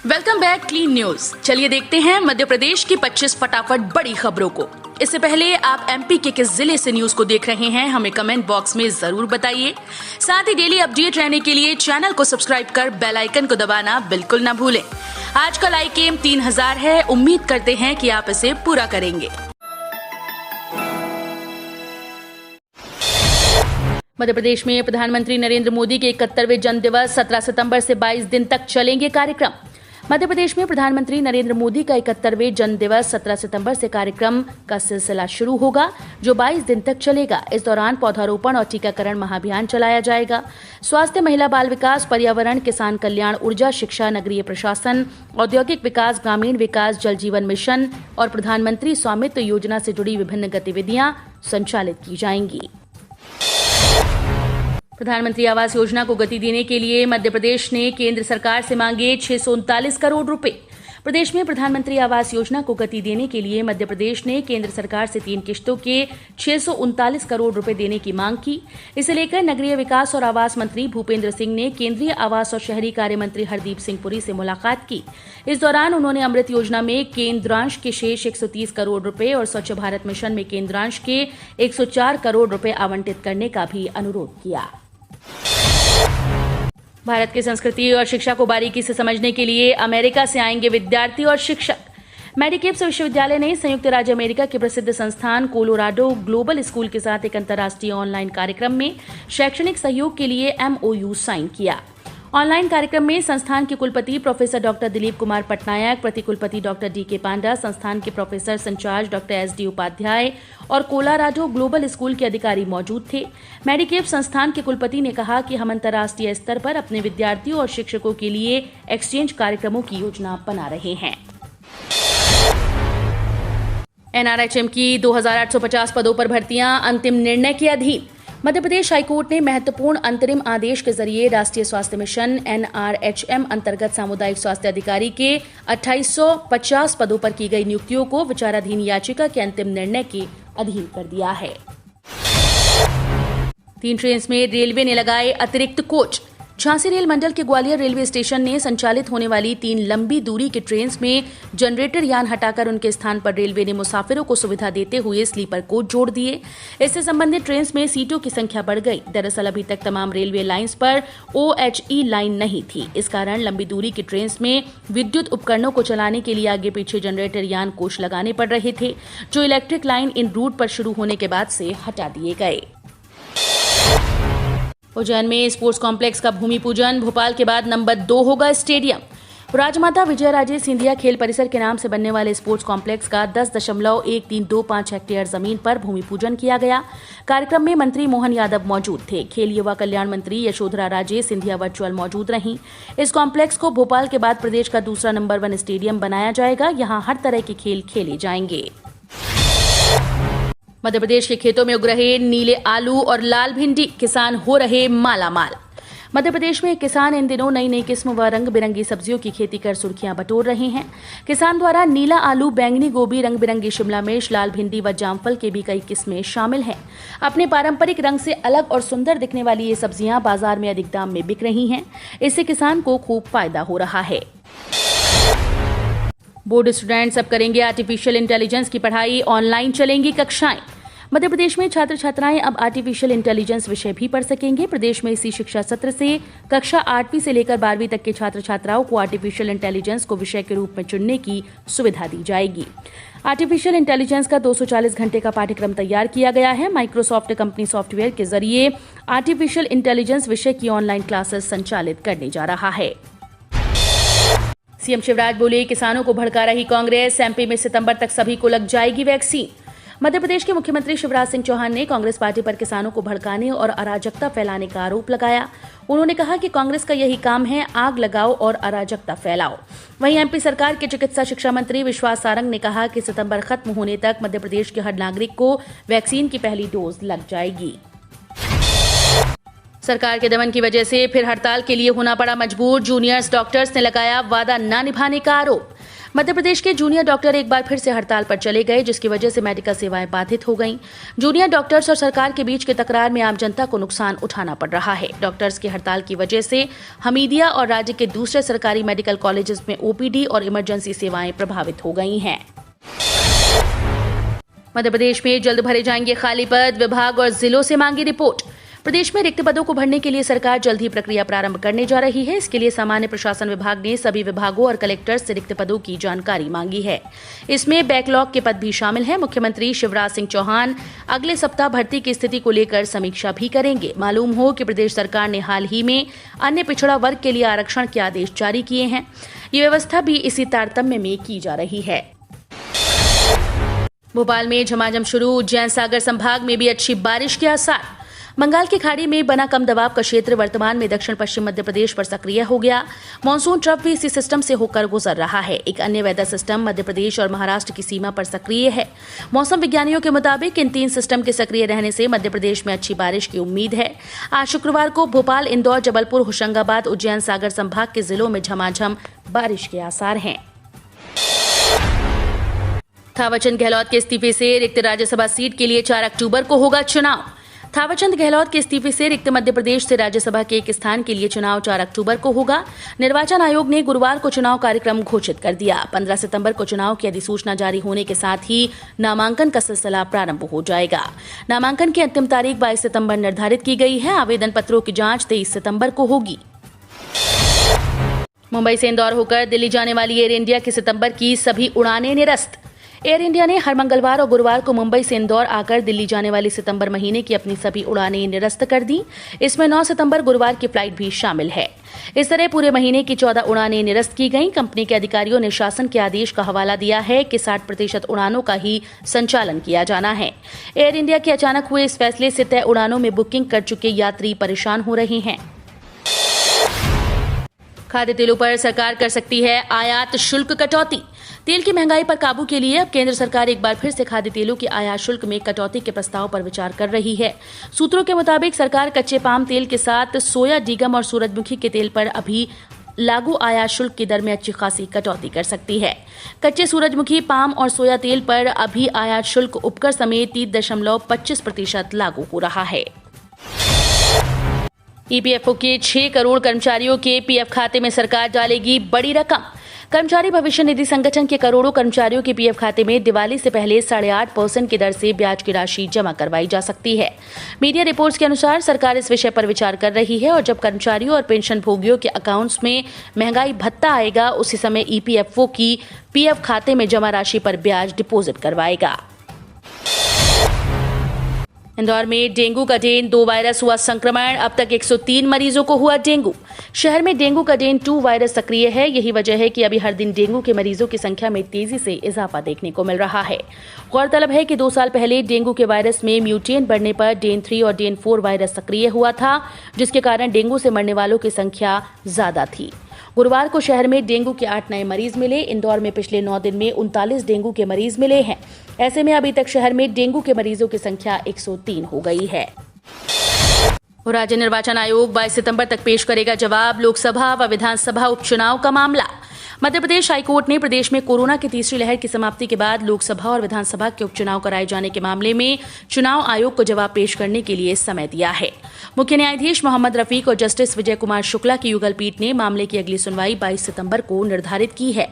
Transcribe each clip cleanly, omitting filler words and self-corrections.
Welcome back clean news. चलिए देखते हैं मध्य प्रदेश की 25 फटाफट बड़ी खबरों को। इससे पहले आप एमपी के किस जिले से न्यूज को देख रहे हैं हमें कमेंट बॉक्स में जरूर बताइए। साथ ही डेली अपडेट रहने के लिए चैनल को सब्सक्राइब कर बेल आइकन को दबाना बिल्कुल न भूलें। आज का लाइक एम 3000 है, उम्मीद करते हैं कि आप इसे पूरा करेंगे। मध्य प्रदेश में प्रधानमंत्री नरेंद्र मोदी के 71वें जन्म दिवस 17 सितंबर से 22 दिन तक चलेंगे कार्यक्रम। मध्य प्रदेश में प्रधानमंत्री नरेंद्र मोदी का 71वें जन्म दिवस 17 सितंबर से कार्यक्रम का सिलसिला शुरू होगा, जो 22 दिन तक चलेगा। इस दौरान पौधारोपण और टीकाकरण महाअभियान चलाया जाएगा। स्वास्थ्य, महिला बाल विकास, पर्यावरण, किसान कल्याण, ऊर्जा, शिक्षा, नगरीय प्रशासन, औद्योगिक विकास, ग्रामीण विकास, जल जीवन मिशन और प्रधानमंत्री स्वामित्व योजना से जुड़ी विभिन्न गतिविधियां संचालित की जाएंगी। प्रधानमंत्री आवास योजना को गति देने के लिए मध्य प्रदेश ने केंद्र सरकार से मांगे 639 करोड़ रुपए। प्रदेश में प्रधानमंत्री आवास योजना को गति देने के लिए मध्य प्रदेश ने केंद्र सरकार से 3 किश्तों के 639 करोड़ रुपए देने की मांग की। इसे लेकर नगरीय विकास और आवास मंत्री भूपेंद्र सिंह ने केंद्रीय आवास और शहरी कार्य मंत्री हरदीप सिंह पुरी से मुलाकात की। इस दौरान उन्होंने अमृत योजना में केंद्रांश के शेष 130 करोड़ रुपए और स्वच्छ भारत मिशन में केंद्रांश के 104 करोड़ रुपए आवंटित करने का भी अनुरोध किया। भारत की संस्कृति और शिक्षा को बारीकी से समझने के लिए अमेरिका से आएंगे विद्यार्थी और शिक्षक। मेडिकेप्स विश्वविद्यालय ने संयुक्त राज्य अमेरिका के प्रसिद्ध संस्थान कोलोराडो ग्लोबल स्कूल के साथ एक अंतर्राष्ट्रीय ऑनलाइन कार्यक्रम में शैक्षणिक सहयोग के लिए MOU साइन किया। ऑनलाइन कार्यक्रम में संस्थान के कुलपति प्रोफेसर डॉक्टर दिलीप कुमार पटनायक, प्रतिकुलपति डॉक्टर DK पांडा, संस्थान के प्रोफेसर संचार्ज डॉक्टर SD उपाध्याय और कोलोराडो ग्लोबल स्कूल के अधिकारी मौजूद थे। मेडिकेप संस्थान के कुलपति ने कहा कि हम अंतर्राष्ट्रीय स्तर पर अपने विद्यार्थियों और शिक्षकों के लिए एक्सचेंज कार्यक्रमों की योजना बना रहे हैं। NRHM की 2850 पदों पर भर्तियां अंतिम निर्णय के अधीन। मध्य प्रदेश हाईकोर्ट ने महत्वपूर्ण अंतरिम आदेश के जरिए राष्ट्रीय स्वास्थ्य मिशन NRHM अंतर्गत सामुदायिक स्वास्थ्य अधिकारी के 2850 पदों पर की गई नियुक्तियों को विचाराधीन याचिका के अंतिम निर्णय के अधीन कर दिया है। 3 ट्रेन में रेलवे ने लगाए अतिरिक्त कोच। झांसी रेल मंडल के ग्वालियर रेलवे स्टेशन ने संचालित होने वाली 3 लंबी दूरी के ट्रेन में जनरेटर यान हटाकर उनके स्थान पर रेलवे ने मुसाफिरों को सुविधा देते हुए स्लीपर कोच जोड़ दिए। इससे संबंधित ट्रेन में सीटों की संख्या बढ़ गई। दरअसल अभी तक तमाम रेलवे लाइंस पर OHE लाइन नहीं थी। इस कारण लंबी दूरी की ट्रेन में विद्युत उपकरणों को चलाने के लिए आगे पीछे जनरेटर यान कोच लगाने पड़ रहे थे, जो इलेक्ट्रिक लाइन इन रूट पर शुरू होने के बाद से हटा दिए गए। उज्जैन में स्पोर्ट्स कॉम्प्लेक्स का भूमि पूजन। भोपाल के बाद नंबर 2 होगा स्टेडियम। राजमाता विजयाराजे सिंधिया खेल परिसर के नाम से बनने वाले स्पोर्ट्स कॉम्प्लेक्स का 10.1325 हेक्टेयर जमीन पर भूमि पूजन किया गया। कार्यक्रम में मंत्री मोहन यादव मौजूद थे। खेल युवा कल्याण मंत्री यशोधरा राजे सिंधिया वर्चुअल मौजूद रहीं। इस कॉम्प्लेक्स को भोपाल के बाद प्रदेश का दूसरा नंबर 1 स्टेडियम बनाया जाएगा। यहाँ हर तरह के खेल खेले जाएंगे। मध्य प्रदेश के खेतों में उग रहे नीले आलू और लाल भिंडी, किसान हो रहे मालामाल। मध्य प्रदेश में किसान इन दिनों नई नई किस्म व रंग बिरंगी सब्जियों की खेती कर सुर्खियां बटोर रहे हैं। किसान द्वारा नीला आलू, बैंगनी गोभी, रंग बिरंगी शिमला मिर्च, लाल भिंडी व जामफल के भी कई किस्में शामिल हैं। अपने पारंपरिक रंग से अलग और सुंदर दिखने वाली ये सब्जियां बाजार में अधिक दाम में बिक रही हैं। इससे किसान को खूब फायदा हो रहा है। बोर्ड स्टूडेंट्स अब करेंगे आर्टिफिशियल इंटेलिजेंस की पढ़ाई, ऑनलाइन चलेंगी कक्षाएं। मध्य प्रदेश में छात्र छात्राएं अब आर्टिफिशियल इंटेलिजेंस विषय भी पढ़ सकेंगे। प्रदेश में इसी शिक्षा सत्र से कक्षा 8वीं से लेकर 12वीं तक के छात्र छात्राओं को आर्टिफिशियल इंटेलिजेंस को विषय के रूप में चुनने की सुविधा दी जाएगी। आर्टिफिशियल इंटेलिजेंस का 240 घंटे का पाठ्यक्रम तैयार किया गया है। माइक्रोसॉफ्ट कंपनी सॉफ्टवेयर के जरिए आर्टिफिशियल इंटेलिजेंस विषय की ऑनलाइन क्लासेस संचालित करने जा रहा है। सीएम शिवराज बोले, किसानों को भड़का रही कांग्रेस। MP में सितंबर तक सभी को लग जाएगी वैक्सीन। मध्य प्रदेश के मुख्यमंत्री शिवराज सिंह चौहान ने कांग्रेस पार्टी पर किसानों को भड़काने और अराजकता फैलाने का आरोप लगाया। उन्होंने कहा कि कांग्रेस का यही काम है, आग लगाओ और अराजकता फैलाओ। वहीं MP सरकार के चिकित्सा शिक्षा मंत्री विश्वास सारंग ने कहा कि सितंबर खत्म होने तक मध्य प्रदेश के हर नागरिक को वैक्सीन की पहली डोज लग जाएगी। सरकार के दमन की वजह से फिर हड़ताल के लिए होना पड़ा मजबूर। जूनियर्स डॉक्टर्स ने लगाया वादा न निभाने का आरोप। मध्य प्रदेश के जूनियर डॉक्टर एक बार फिर से हड़ताल पर चले गए, जिसकी वजह से मेडिकल सेवाएं बाधित हो गईं। जूनियर डॉक्टर्स और सरकार के बीच के तकरार में आम जनता को नुकसान उठाना पड़ रहा है। डॉक्टर्स की हड़ताल की वजह से हमीदिया और राज्य के दूसरे सरकारी मेडिकल कॉलेजेस में ओपीडी और इमरजेंसी सेवाएं प्रभावित हो गई हैं। मध्य प्रदेश में जल्द भरे जाएंगे खाली पद, विभाग और जिलों से मांगी रिपोर्ट। प्रदेश में रिक्त पदों को भरने के लिए सरकार जल्द ही प्रक्रिया प्रारंभ करने जा रही है। इसके लिए सामान्य प्रशासन विभाग ने सभी विभागों और कलेक्टर्स से रिक्त पदों की जानकारी मांगी है। इसमें बैकलॉग के पद भी शामिल हैं। मुख्यमंत्री शिवराज सिंह चौहान अगले सप्ताह भर्ती की स्थिति को लेकर समीक्षा भी करेंगे। मालूम हो कि प्रदेश सरकार ने हाल ही में अन्य पिछड़ा वर्ग के लिए आरक्षण के आदेश जारी किए हैं। ये व्यवस्था भी इसी तारतम्य में की जा रही है। भोपाल में झमाझम शुरू, उज्जैन सागर संभाग में भी अच्छी बारिश के आसार। बंगाल की खाड़ी में बना कम दबाव का क्षेत्र वर्तमान में दक्षिण पश्चिम मध्य प्रदेश पर सक्रिय हो गया। मानसून ट्रफ भी इसी सिस्टम से होकर गुजर रहा है। एक अन्य वेदर सिस्टम मध्य प्रदेश और महाराष्ट्र की सीमा पर सक्रिय है। मौसम विज्ञानियों के मुताबिक इन 3 सिस्टम के सक्रिय रहने से मध्य प्रदेश में अच्छी बारिश की उम्मीद है। आज शुक्रवार को भोपाल, इंदौर, जबलपुर, होशंगाबाद, उज्जैन सागर संभाग के जिलों में झमाझम बारिश के आसार हैं। थावरचंद गहलोत के इस्तीफे से रिक्त राज्यसभा सीट के लिए 4 अक्टूबर को होगा चुनाव। थावरचंद गहलोत के इस्तीफे से रिक्त मध्य प्रदेश से राज्यसभा के एक स्थान के लिए चुनाव 4 अक्टूबर को होगा। निर्वाचन आयोग ने गुरुवार को चुनाव कार्यक्रम घोषित कर दिया। 15 सितंबर को चुनाव की अधिसूचना जारी होने के साथ ही नामांकन का सिलसिला प्रारंभ हो जाएगा। नामांकन की अंतिम तारीख 22 सितंबर निर्धारित की गई है। आवेदन पत्रों की जांच 23 सितंबर को होगी। मुंबई से इंदौर होकर दिल्ली जाने वाली एयर इंडिया की सितंबर की सभी उड़ानें निरस्त। एयर इंडिया ने हर मंगलवार और गुरुवार को मुंबई से इंदौर आकर दिल्ली जाने वाली सितंबर महीने की अपनी सभी उड़ानें निरस्त कर दी। इसमें 9 सितंबर गुरुवार की फ्लाइट भी शामिल है। इस तरह पूरे महीने की 14 उड़ानें निरस्त की गईं। कंपनी के अधिकारियों ने शासन के आदेश का हवाला दिया है कि 60% उड़ानों का ही संचालन किया जाना है। एयर इंडिया के अचानक हुए इस फैसले से तय उड़ानों में बुकिंग कर चुके यात्री परेशान हो रहे हैं। खाद्य तेलों पर सरकार कर सकती है आयात शुल्क कटौती। तेल की महंगाई पर काबू के लिए अब केंद्र सरकार एक बार फिर से खाद्य तेलों की आयात शुल्क में कटौती के प्रस्ताव पर विचार कर रही है। सूत्रों के मुताबिक सरकार कच्चे पाम तेल के साथ सोया, डीगम और सूरजमुखी के तेल पर अभी लागू आयात शुल्क की दर में अच्छी खासी कटौती कर सकती है। कच्चे सूरजमुखी, पाम और सोया तेल पर अभी आयात शुल्क उपकर समेत 3.25% लागू हो रहा है। ईपीएफओ के 6 करोड़ कर्मचारियों के पीएफ खाते में सरकार डालेगी बड़ी रकम। कर्मचारी भविष्य निधि संगठन के करोड़ों कर्मचारियों के पीएफ खाते में दिवाली से पहले 8.5% की दर से ब्याज की राशि जमा करवाई जा सकती है। मीडिया रिपोर्ट्स के अनुसार सरकार इस विषय पर विचार कर रही है और जब कर्मचारियों और पेंशन भोगियों के अकाउंट्स में महंगाई भत्ता आएगा, उसी समय ईपीएफओ की पीएफ खाते में जमा राशि पर ब्याज डिपोजिट करवाएगा। इंदौर में डेंगू का डेन 2 वायरस हुआ संक्रमण। अब तक 103 मरीजों को हुआ डेंगू। शहर में डेंगू का डेन 2 वायरस सक्रिय है। यही वजह है कि अभी हर दिन डेंगू के मरीजों की संख्या में तेजी से इजाफा देखने को मिल रहा है। गौरतलब है कि 2 साल पहले डेंगू के वायरस में म्यूटेंट बढ़ने पर डेन 3 और डेन 4 वायरस सक्रिय हुआ था, जिसके कारण डेंगू से मरने वालों की संख्या ज्यादा थी। गुरुवार को शहर में डेंगू के 8 नए मरीज मिले। इंदौर में पिछले 9 दिन में 39 डेंगू के मरीज मिले हैं। ऐसे में अभी तक शहर में डेंगू के मरीजों की संख्या 103 हो गई है। राज्य निर्वाचन आयोग 22 सितंबर तक पेश करेगा जवाब। लोकसभा व विधानसभा उपचुनाव का मामला। मध्य प्रदेश हाईकोर्ट ने प्रदेश में कोरोना की तीसरी लहर की समाप्ति के बाद लोकसभा और विधानसभा के उपचुनाव कराए जाने के मामले में चुनाव आयोग को जवाब पेश करने के लिए समय दिया है। मुख्य न्यायाधीश मोहम्मद रफीक और जस्टिस विजय कुमार शुक्ला की युगल पीठ ने मामले की अगली सुनवाई 22 सितंबर को निर्धारित की है।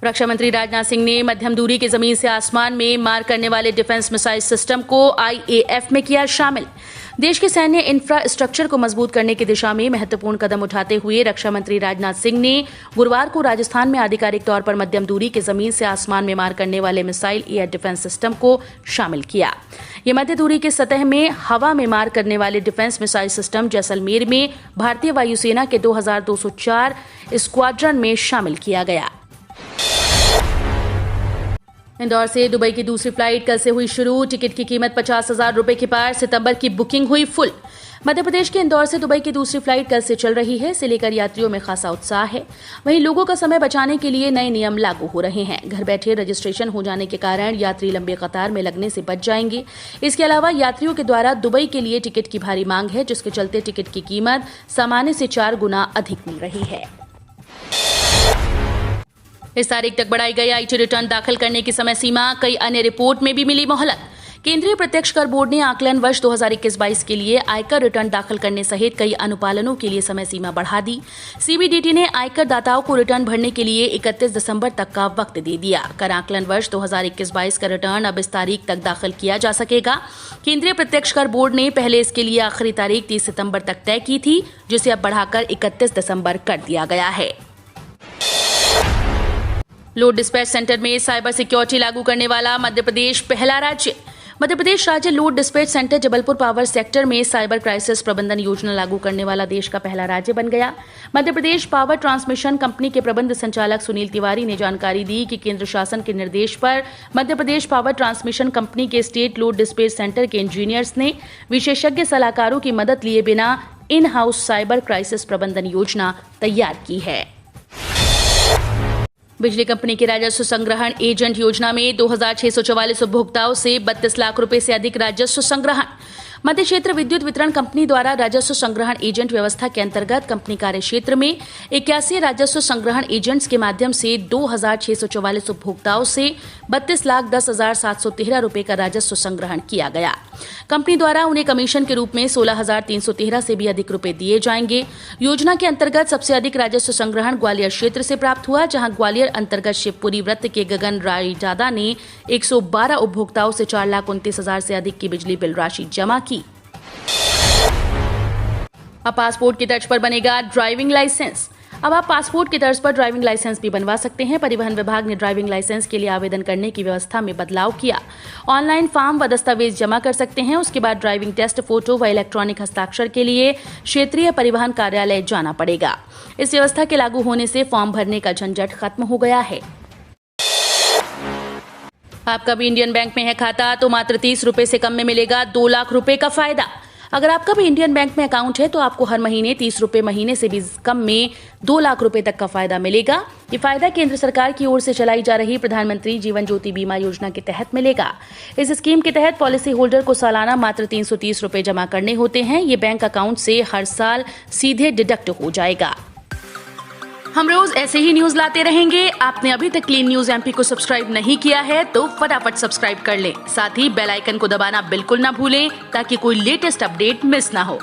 रक्षा मंत्री राजनाथ सिंह ने मध्यम दूरी के जमीन से आसमान में मार करने वाले डिफेंस मिसाइल सिस्टम को IAF में किया शामिल। देश के सैन्य इंफ्रास्ट्रक्चर को मजबूत करने की दिशा में महत्वपूर्ण कदम उठाते हुए रक्षा मंत्री राजनाथ सिंह ने गुरुवार को राजस्थान में आधिकारिक तौर पर मध्यम दूरी के जमीन से आसमान में मार करने वाले मिसाइल एयर डिफेंस सिस्टम को शामिल किया। ये मध्य दूरी के सतह में हवा में मार करने वाले डिफेंस मिसाइल सिस्टम जैसलमेर में भारतीय वायुसेना के 2204 स्क्वाड्रन में शामिल किया गया। इंदौर से दुबई की दूसरी फ्लाइट कल से हुई शुरू। टिकट की कीमत 50,000 रुपए के पार। सितंबर की बुकिंग हुई फुल। मध्य प्रदेश के इंदौर से दुबई की दूसरी फ्लाइट कल से चल रही है। इसे लेकर यात्रियों में खासा उत्साह है। वहीं लोगों का समय बचाने के लिए नए नियम लागू हो रहे हैं। घर बैठे रजिस्ट्रेशन हो जाने के कारण यात्री लंबे कतार में लगने से बच जाएंगे। इसके अलावा यात्रियों के द्वारा दुबई के लिए टिकट की भारी मांग है, जिसके चलते टिकट की कीमत सामान्य से 4 गुना अधिक मिल रही है। इस तारीख तक बढ़ाई गई आईटी रिटर्न दाखिल करने की समय सीमा, कई अन्य रिपोर्ट में भी मिली मोहलत। केंद्रीय प्रत्यक्ष कर बोर्ड ने आकलन वर्ष 2021-22 के लिए आयकर रिटर्न दाखिल करने सहित कई अनुपालनों के लिए समय सीमा बढ़ा दी। सीबीडीटी ने आयकर दाताओं को रिटर्न भरने के लिए 31 दिसंबर तक का वक्त दे दिया। कर आकलन वर्ष 2021-22 का रिटर्न अब इस तारीख तक दाखिल किया जा सकेगा। केंद्रीय प्रत्यक्ष कर बोर्ड ने पहले इसके लिए आखिरी तारीख 30 सितंबर तक तय की थी, जिसे अब बढ़ाकर 31 दिसंबर कर दिया गया है। लोड डिस्पैच सेंटर में साइबर सिक्योरिटी लागू करने वाला मध्य प्रदेश पहला राज्य। मध्य प्रदेश राज्य load dispatch centre Jabalpur power sector में साइबर क्राइसिस प्रबंधन योजना लागू करने वाला देश का पहला राज्य बन गया। Madhya Pradesh power transmission company के प्रबंध संचालक सुनील तिवारी ने जानकारी दी कि केंद्र शासन के निर्देश पर Madhya Pradesh power transmission company के स्टेट लोड डिस्पैच सेंटर के इंजीनियर्स ने विशेषज्ञ सलाहकारों की मदद लिए बिना इन हाउस साइबर क्राइसिस प्रबंधन योजना तैयार की है। बिजली कंपनी के राजस्व संग्रहण एजेंट योजना में 2644 उपभोक्ताओं से 32 लाख रुपए से अधिक राजस्व संग्रहण। मध्य क्षेत्र विद्युत वितरण कंपनी द्वारा राजस्व संग्रहण एजेंट व्यवस्था के अंतर्गत कंपनी कार्य क्षेत्र में 81 राजस्व संग्रहण एजेंट्स के माध्यम से 2644 उपभोक्ताओं से 32,10,713 रुपए का राजस्व संग्रहण किया गया। कंपनी द्वारा उन्हें कमीशन के रूप में 16,313 से भी अधिक रुपए दिए जाएंगे। योजना के अंतर्गत सबसे अधिक राजस्व संग्रहण ग्वालियर क्षेत्र से प्राप्त हुआ, जहां ग्वालियर अंतर्गत शिवपुरी वृत्त के गगन राय जादा ने 112 उपभोक्ताओं से 4,29,000 से अधिक की बिजली बिल राशि जमा की। अब पासपोर्ट की तर्ज पर बनेगा ड्राइविंग लाइसेंस। अब आप पासपोर्ट की तर्ज पर ड्राइविंग लाइसेंस भी बनवा सकते हैं। परिवहन विभाग ने ड्राइविंग लाइसेंस के लिए आवेदन करने की व्यवस्था में बदलाव किया। ऑनलाइन फॉर्म व दस्तावेज जमा कर सकते हैं। उसके बाद ड्राइविंग टेस्ट, फोटो व इलेक्ट्रॉनिक हस्ताक्षर के लिए क्षेत्रीय परिवहन कार्यालय जाना पड़ेगा। इस व्यवस्था के लागू होने से फॉर्म भरने का झंझट खत्म हो गया है। आपका भी इंडियन बैंक में है खाता तो मात्र 30 रुपए से कम में मिलेगा 2 लाख रुपए का फायदा। अगर आपका भी इंडियन बैंक में अकाउंट है तो आपको हर महीने 30 रुपए महीने से भी कम में 2 लाख रुपए तक का फायदा मिलेगा। ये फायदा केंद्र सरकार की ओर से चलाई जा रही प्रधानमंत्री जीवन ज्योति बीमा योजना के तहत मिलेगा। इस स्कीम के तहत पॉलिसी होल्डर को सालाना मात्र 330 रुपए जमा करने होते हैं। ये बैंक अकाउंट से हर साल सीधे डिडक्ट हो जाएगा। हम रोज ऐसे ही न्यूज लाते रहेंगे। आपने अभी तक क्लीन न्यूज एमपी को सब्सक्राइब नहीं किया है तो फटाफट सब्सक्राइब कर लें। साथ ही बेल आइकन को दबाना बिल्कुल ना भूलें ताकि कोई लेटेस्ट अपडेट मिस ना हो।